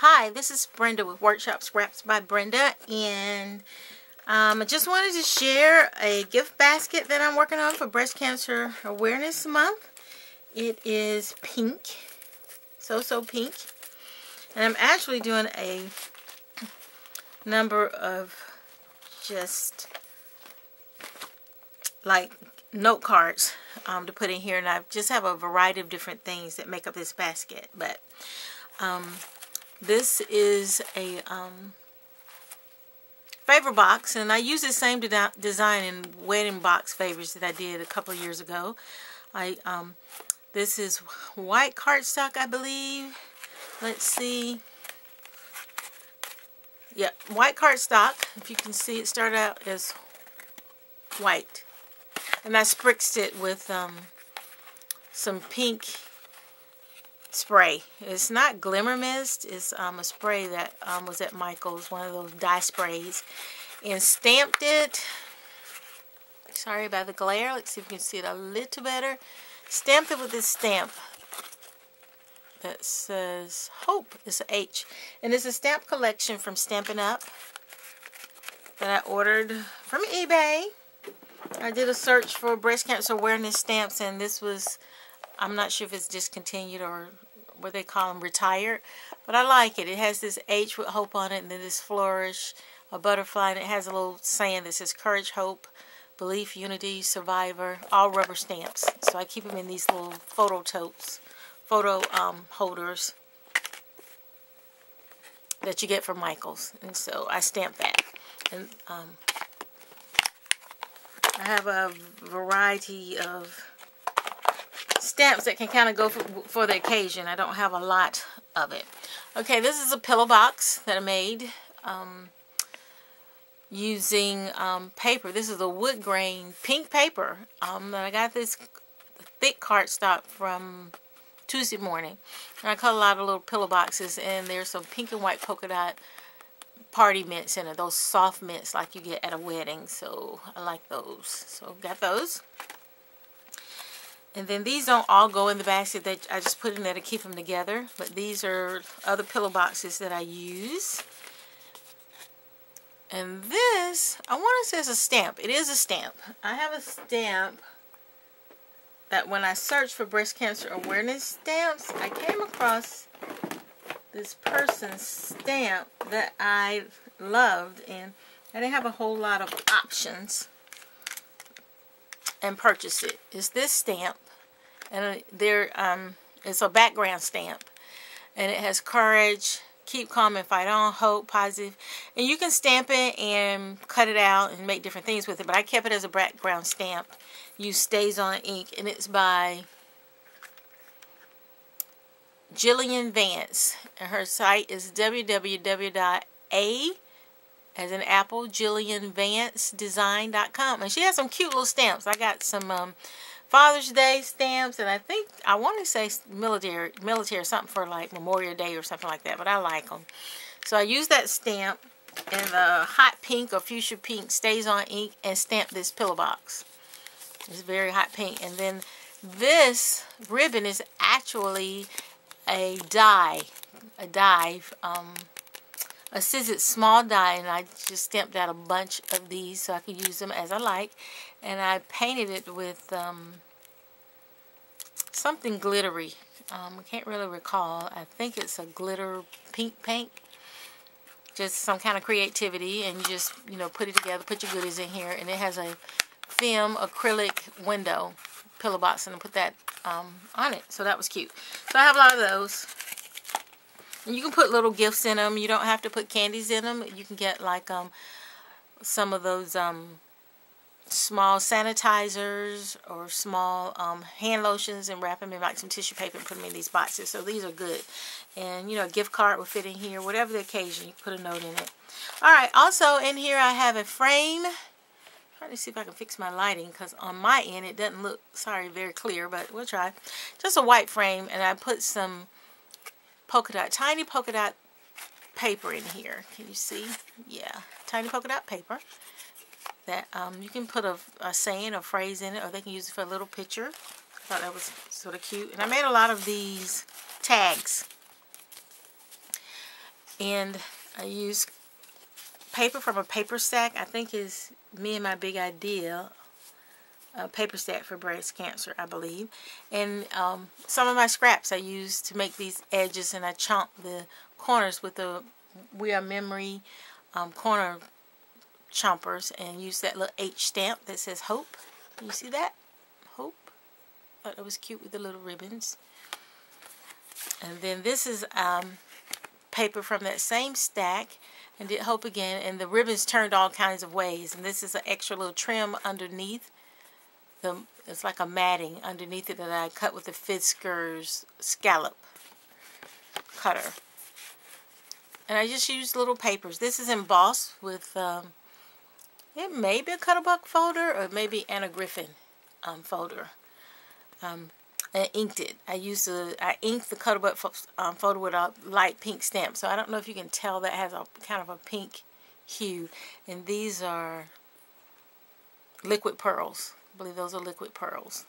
Hi, this is Brenda with Workshop Scraps by Brenda, and I just wanted to share a gift basket that I'm working on for Breast Cancer Awareness Month. It is pink, so pink, and I'm actually doing a number of just like note cards to put in here, and I just have a variety of different things that make up this basket. But this is a favor box, and I use the same design in wedding box favors that I did a couple of years ago. This is white cardstock, I believe. Let's see. Yeah, white cardstock. If you can see, it started out as white, and I spritzed it with some pink spray. It's not Glimmer Mist. It's a spray that was at Michael's, one of those dye sprays, and stamped it. Sorry about the glare. Let's see if you can see it a little better. Stamped it with this stamp that says Hope. It's an H, and it's a stamp collection from Stampin' Up that I ordered from eBay. I did a search for breast cancer awareness stamps, and this was, I'm not sure if it's discontinued or what they call them, retired, but I like it. It has this H with hope on it, and then this flourish, a butterfly, and it has a little saying that says courage, hope, belief, unity, survivor, all rubber stamps. So I keep them in these little photo totes, photo holders that you get from Michael's, and so I stamp that. And I have a variety of stamps that can kind of go for the occasion. I don't have a lot of it. Okay, this is a pillow box that I made using paper. This is a wood grain pink paper. I got this thick cardstock from Tuesday morning, and I cut a lot of little pillow boxes, and there's some pink and white polka dot party mints in it, those soft mints like you get at a wedding, so I like those. So got those. And then these don't all go in the basket, that I just put in there to keep them together, but these are other pillow boxes that I use. And this, I want to say it's a stamp. It is a stamp. I have a stamp that when I searched for breast cancer awareness stamps, I came across this person's stamp that I loved, and I didn't have a whole lot of options and purchase it. It's this stamp, and it's a background stamp, and it has courage, keep calm and fight on, hope, positive, and you can stamp it and cut it out and make different things with it, but I kept it as a background stamp. Use Stays On ink, and it's by Jillian Vance, and her site is www.a as in Apple, JillianVanceDesign.com, and she has some cute little stamps. I got some Father's Day stamps, and I want to say military or something for like Memorial Day or something like that, but I like them. So I used that stamp and the hot pink or fuchsia pink Stays On ink and stamped this pillow box. It's very hot pink, and then this ribbon is actually a die, a scissored small die, and I just stamped out a bunch of these so I could use them as I like, and I painted it with something glittery. I can't really recall. I think it's a glitter pink paint. Just some kind of creativity, and you just, you know, put it together, put your goodies in here, and it has a film acrylic window pillow box, and I put that on it, so that was cute. So I have a lot of those. And you can put little gifts in them. You don't have to put candies in them. You can get like some of those small sanitizers or small hand lotions and wrap them in like some tissue paper and put them in these boxes. So these are good. And, you know, a gift card will fit in here. Whatever the occasion, you can put a note in it. Alright, also in here I have a frame. Trying to see if I can fix my lighting, because on my end it doesn't look, very clear, but we'll try. Just a white frame, and I put some tiny polka dot paper in here. Can you see? Yeah, tiny polka dot paper that you can put a saying or phrase in it, or they can use it for a little picture. I thought that was sort of cute. And I made a lot of these tags. And I use paper from a paper stack. I think is Me and My Big Idea. Paper stack for breast cancer, I believe. And some of my scraps I use to make these edges, and I chomp the corners with the We Are Memory corner chompers, and use that little H stamp that says Hope. You see that? Hope. Thought it was cute with the little ribbons. And then this is paper from that same stack, and did Hope again, and the ribbons turned all kinds of ways. And this is an extra little trim underneath. It's like a matting underneath it that I cut with the Fiskars scallop cutter. And I just used little papers. This is embossed with, it may be a Cutterbuck folder or maybe Anna Griffin folder. I inked it. I inked the Cutterbuck folder with a light pink stamp. So I don't know if you can tell that has a kind of a pink hue. And these are liquid pearls. I believe those are liquid pearls.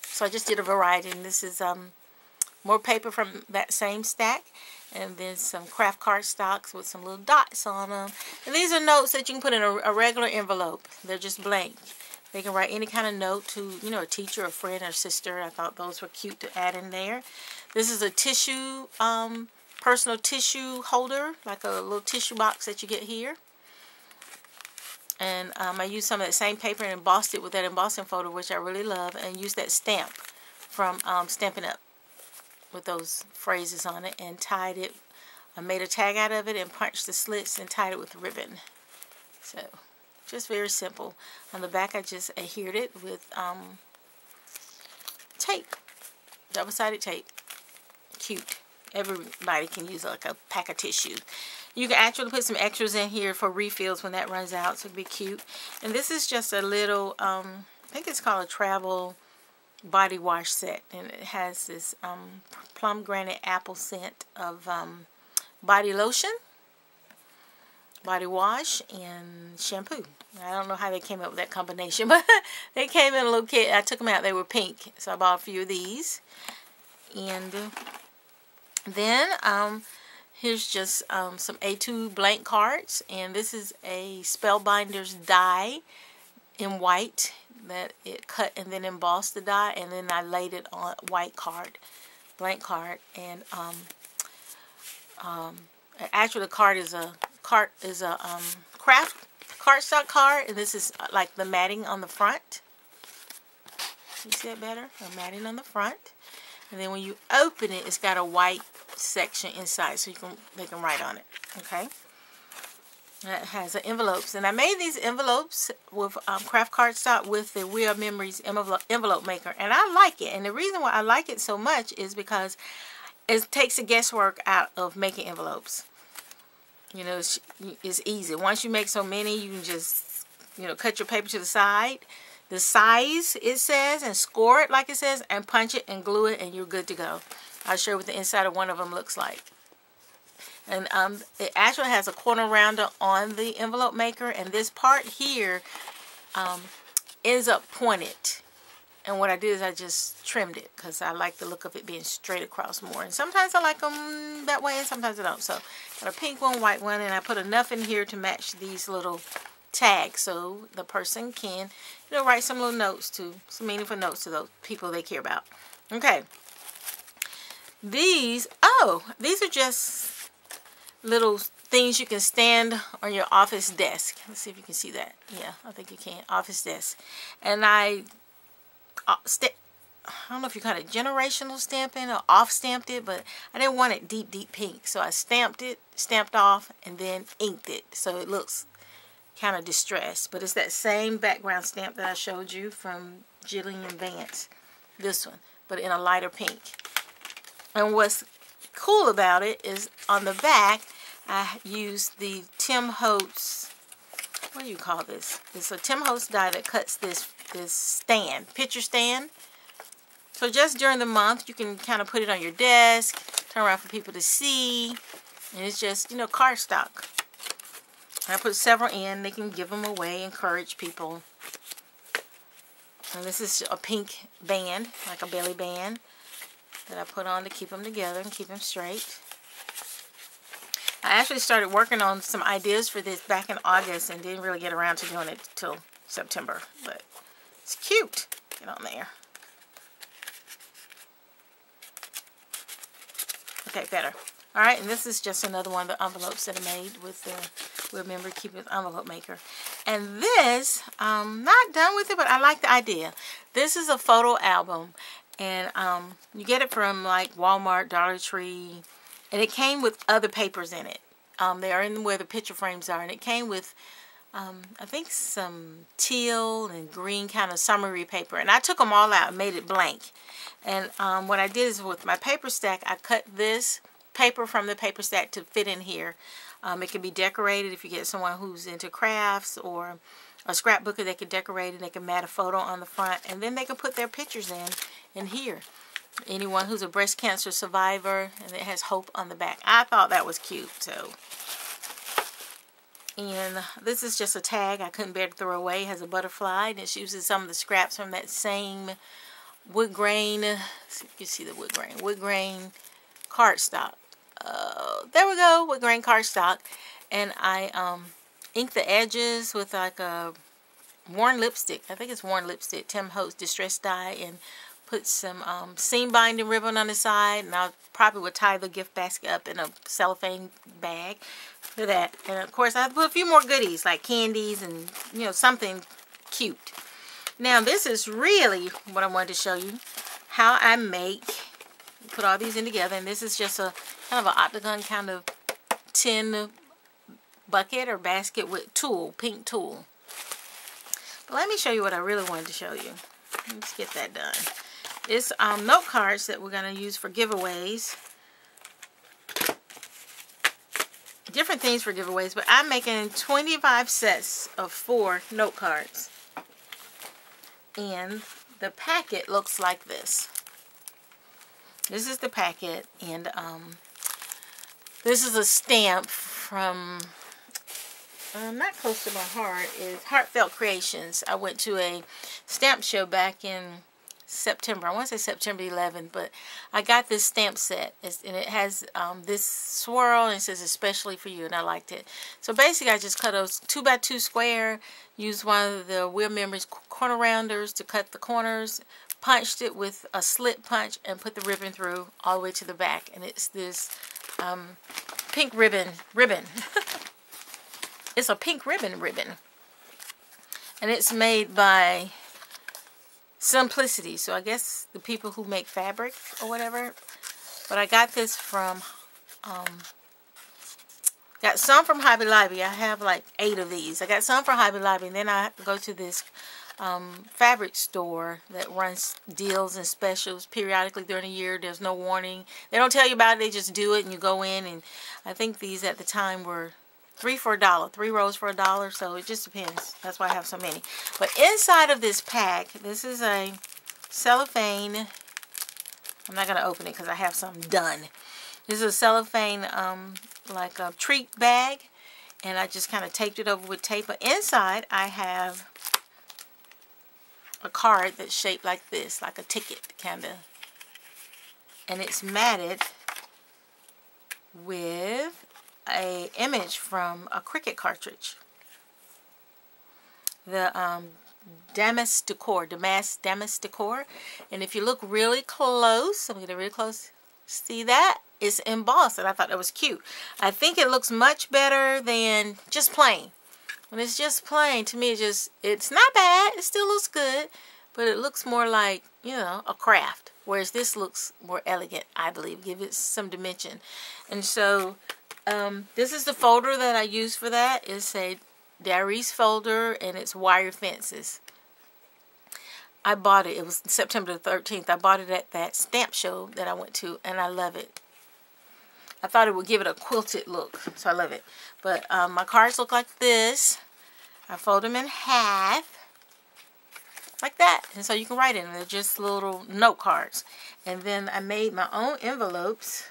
So I just did a variety, and this is more paper from that same stack, and then some craft cardstocks with some little dots on them. And these are notes that you can put in a regular envelope. They're just blank. They can write any kind of note to, you know, a teacher, a friend, or sister. I thought those were cute to add in there. This is a tissue, personal tissue holder, like a little tissue box that you get here. And I used some of that same paper and embossed it with that embossing folder, which I really love, and used that stamp from Stampin' Up! With those phrases on it, and tied it. I made a tag out of it and punched the slits and tied it with ribbon. So, just very simple. On the back, I just adhered it with tape, double-sided tape. Cute. Everybody can use like a pack of tissue. You can actually put some extras in here for refills when that runs out, so it'd be cute. And this is just a little, I think it's called a travel body wash set. And it has this pomegranate apple scent of body lotion, body wash, and shampoo. I don't know how they came up with that combination, but they came in a little kit. I took them out. They were pink, so I bought a few of these. And then here's just some A2 blank cards, and this is a Spellbinders die in white that it cut and then embossed the die, and then I laid it on white card, blank card, and actually the card is a craft cardstock card, and this is like the matting on the front. You see it better? The matting on the front, and then when you open it, it's got a white section inside, so they can write on it. Okay, that has envelopes, and I made these envelopes with craft cardstock with the We Are Memories envelope maker, and I like it. And the reason why I like it so much is because it takes the guesswork out of making envelopes. You know, it's easy. Once you make so many, you can just, you know, cut your paper to the side, the size it says, and score it like it says, and punch it and glue it, and you're good to go. I'll show you what the inside of one of them looks like. And it actually has a corner rounder on the envelope maker, and this part here ends up pointed. And what I did is I just trimmed it because I like the look of it being straight across more. And sometimes I like them that way, and sometimes I don't. So got a pink one, white one, and I put enough in here to match these little tags, so the person can, you know, write some little notes to, some meaningful notes to those people they care about. Okay. These are just little things you can stand on your office desk. Let's see if you can see that. Yeah, I think you can. Office desk. And I don't know if you call it generational stamping or off-stamped it, but I didn't want it deep, deep pink. So I stamped it, stamped off, and then inked it. So it looks kind of distressed. But it's that same background stamp that I showed you from Jillian Vance. This one, but in a lighter pink. And what's cool about it is on the back, I used the Tim Holtz, what do you call this? It's a Tim Holtz die that cuts this stand, picture stand. So just during the month, you can kind of put it on your desk, turn around for people to see. And it's just, you know, cardstock. I put several in. They can give them away, encourage people. And this is a pink band, like a belly band, that I put on to keep them together and keep them straight. I actually started working on some ideas for this back in August and didn't really get around to doing it till September. But it's cute. Get on there. Okay, better. Alright, and this is just another one of the envelopes that I made with the Remember Keep It envelope maker. And this, not done with it, but I like the idea. This is a photo album. And you get it from like Walmart, Dollar Tree. And it came with other papers in it. They are in where the picture frames are. And it came with, I think, some teal and green kind of summery paper. And I took them all out and made it blank. And what I did is with my paper stack, I cut this paper from the paper stack to fit in here. It can be decorated if you get someone who's into crafts or a scrapbooker. They can decorate it. They can mat a photo on the front. And then they can put their pictures in here. Anyone who's a breast cancer survivor, and it has hope on the back. I thought that was cute, so. And this is just a tag I couldn't bear to throw away. It has a butterfly, and it uses some of the scraps from that same wood grain. You see the wood grain cardstock. There we go, wood grain cardstock. And I inked the edges with like a worn lipstick. I think it's worn lipstick, Tim Holtz Distress Dye, and put some seam binding ribbon on the side, and I probably would tie the gift basket up in a cellophane bag for that. And of course I have to put a few more goodies like candies and, you know, something cute. Now this is really what I wanted to show you, how I make, put all these in together. And this is just a kind of an octagon kind of tin bucket or basket with tulle, pink tulle. But let me show you what I really wanted to show you. Let's get that done. It's note cards that we're going to use for giveaways. Different things for giveaways, but I'm making 25 sets of 4 note cards. And the packet looks like this. This is the packet, and this is a stamp from, not close to my heart, is Heartfelt Creations. I went to a stamp show back in September. I want to say September 11th, but I got this stamp set, and it has this swirl, and it says especially for you, and I liked it. So basically I just cut a 2x2 square, used one of the We're Memories corner rounders to cut the corners, punched it with a slit punch, and put the ribbon through all the way to the back. And it's this pink ribbon. It's a pink ribbon. And it's made by Simplicity. So I guess the people who make fabric or whatever. But I got this from, got some from Hobby Lobby. I have like 8 of these. I got some from Hobby Lobby, and then I go to this fabric store that runs deals and specials periodically during the year. There's no warning. They don't tell you about it. They just do it, and you go in. And I think these at the time were 3 for $1, 3 rows for $1, so it just depends. That's why I have so many. But inside of this pack, this is a cellophane. I'm not going to open it because I have some done. This is a cellophane, like a treat bag, and I just kind of taped it over with tape. But inside, I have a card that's shaped like this, like a ticket, kind of. And it's matted with a image from a Cricut cartridge. The Damask Decor, Damask Decor. And if you look really close, I'm going to get really close, see that? It's embossed, and I thought that was cute. I think it looks much better than just plain. When it's just plain, to me, it's not bad. It still looks good, but it looks more like, you know, a craft. Whereas this looks more elegant, I believe. Give it some dimension. And so, this is the folder that I use for that. It's a diaries folder, and it's wire fences. I bought it. It was September the 13th. I bought it at that stamp show that I went to, and I love it. I thought it would give it a quilted look, so I love it. But my cards look like this. I fold them in half, like that. And so you can write in them. They're just little note cards. And then I made my own envelopes.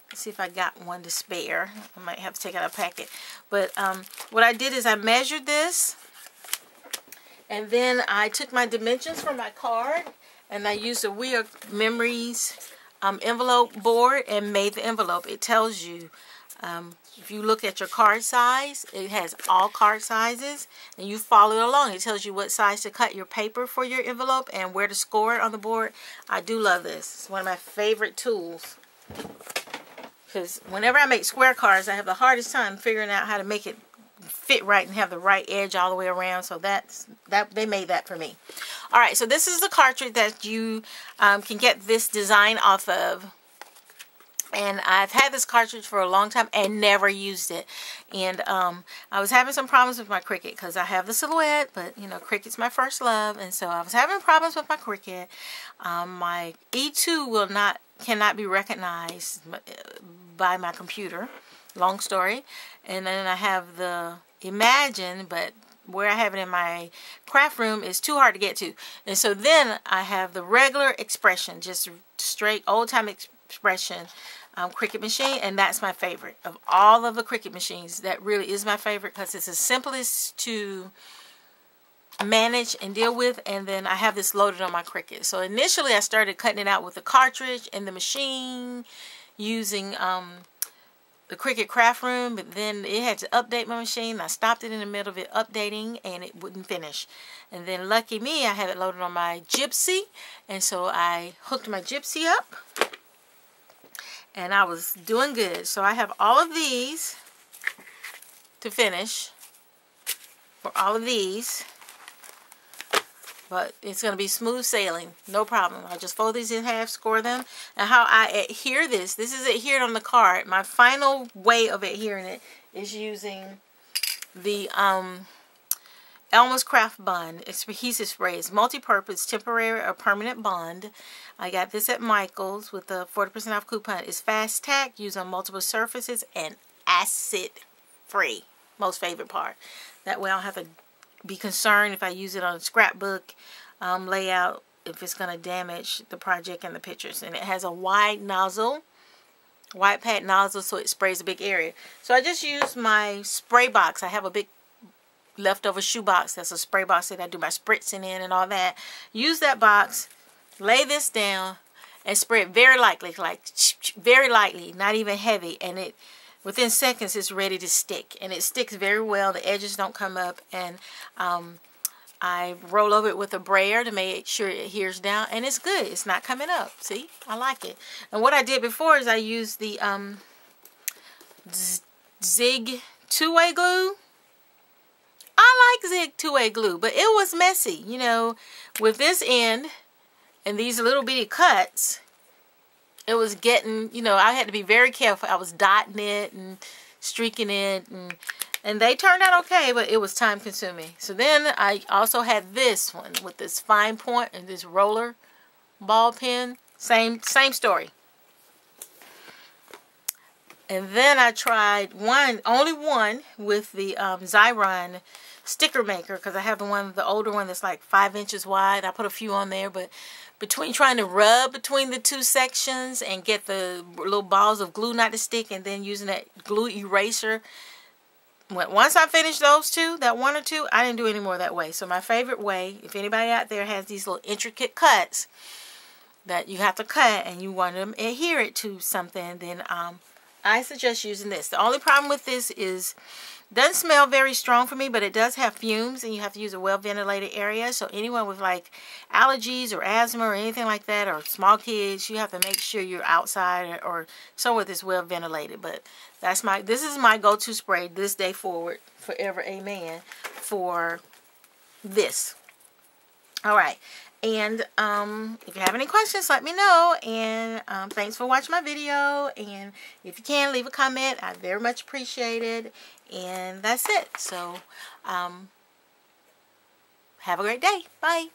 Let's see if I got one to spare. I might have to take out a packet. But what I did is I measured this. And then I took my dimensions from my card. And I used a We Are Memories envelope board and made the envelope. It tells you If you look at your card size, it has all card sizes, and you follow it along. It tells you what size to cut your paper for your envelope and where to score it on the board. I do love this. It's one of my favorite tools, because whenever I make square cards, I have the hardest time figuring out how to make it fit right and have the right edge all the way around. So they made that for me. All right, so this is the cartridge that you can get this design off of. And I've had this cartridge for a long time and never used it. And I was having some problems with my Cricut, because I have the Silhouette, but you know, Cricut's my first love. And so I was having problems with my Cricut. My E2 cannot be recognized by my computer. Long story. And then I have the Imagine, but where I have it in my craft room is too hard to get to. And so then I have the regular Expression, just straight old-time Expression Cricut machine, and that's my favorite of all of the Cricut machines. That really is my favorite, because it's the simplest to manage and deal with. And then I have this loaded on my Cricut. So initially I started cutting it out with the cartridge and the machine using the Cricut craft room, but then it had to update my machine. I stopped it in the middle of it updating, and it wouldn't finish. And then lucky me, I have it loaded on my Gypsy, and so I hooked my Gypsy up, and I was doing good. So I have all of these to finish, for all of these, but it's going to be smooth sailing, no problem. I just fold these in half, score them. And how I adhere this is adhered on the card. My final way of adhering it is using the Elmer's Craft Bond. It's adhesive spray. It's multi-purpose, temporary or permanent bond. I got this at Michael's with the 40% off coupon. It's fast tack, used on multiple surfaces, and acid free. Most favorite part. That way I don't have to be concerned if I use it on a scrapbook layout, if it's going to damage the project and the pictures. And it has a wide nozzle, wide pad nozzle, so it sprays a big area. So I just use my spray box. I have a big leftover shoe box. That's a spray box that I do my spritzing in and all that. Use that box, lay this down, and spray it very lightly, like very lightly, not even heavy, and it within seconds it's ready to stick, and it sticks very well. The edges don't come up, and I roll over it with a brayer to make sure it adheres down, and it's good. It's not coming up. See, I like it. And what I did before is I used the Zig 2-way glue. I like Zig 2-way glue, but it was messy, you know, with this end and these little bitty cuts. It was getting, you know, I had to be very careful. I was dotting it and streaking it, and they turned out okay, but it was time consuming. So then I also had this one with this fine point and this roller ball pen. Same story. And then I tried only one with the Xyron sticker maker, because I have the older one that's like 5 inches wide. I put a few on there, but between trying to rub between the two sections and get the little balls of glue not to stick, and then using that glue eraser, once I finished those two, that one or two, I didn't do any more that way. So my favorite way, if anybody out there has these little intricate cuts that you have to cut and you want to adhere it to something, then I suggest using this. The only problem with this is it doesn't smell very strong for me, but it does have fumes, and you have to use a well-ventilated area. So anyone with like allergies or asthma or anything like that, or small kids, you have to make sure you're outside or somewhere that's well ventilated. But this is my go-to spray this day forward, forever, amen, for this. All right. And if you have any questions, let me know. And thanks for watching my video. And if you can, leave a comment. I very much appreciate it. And that's it. So have a great day. Bye.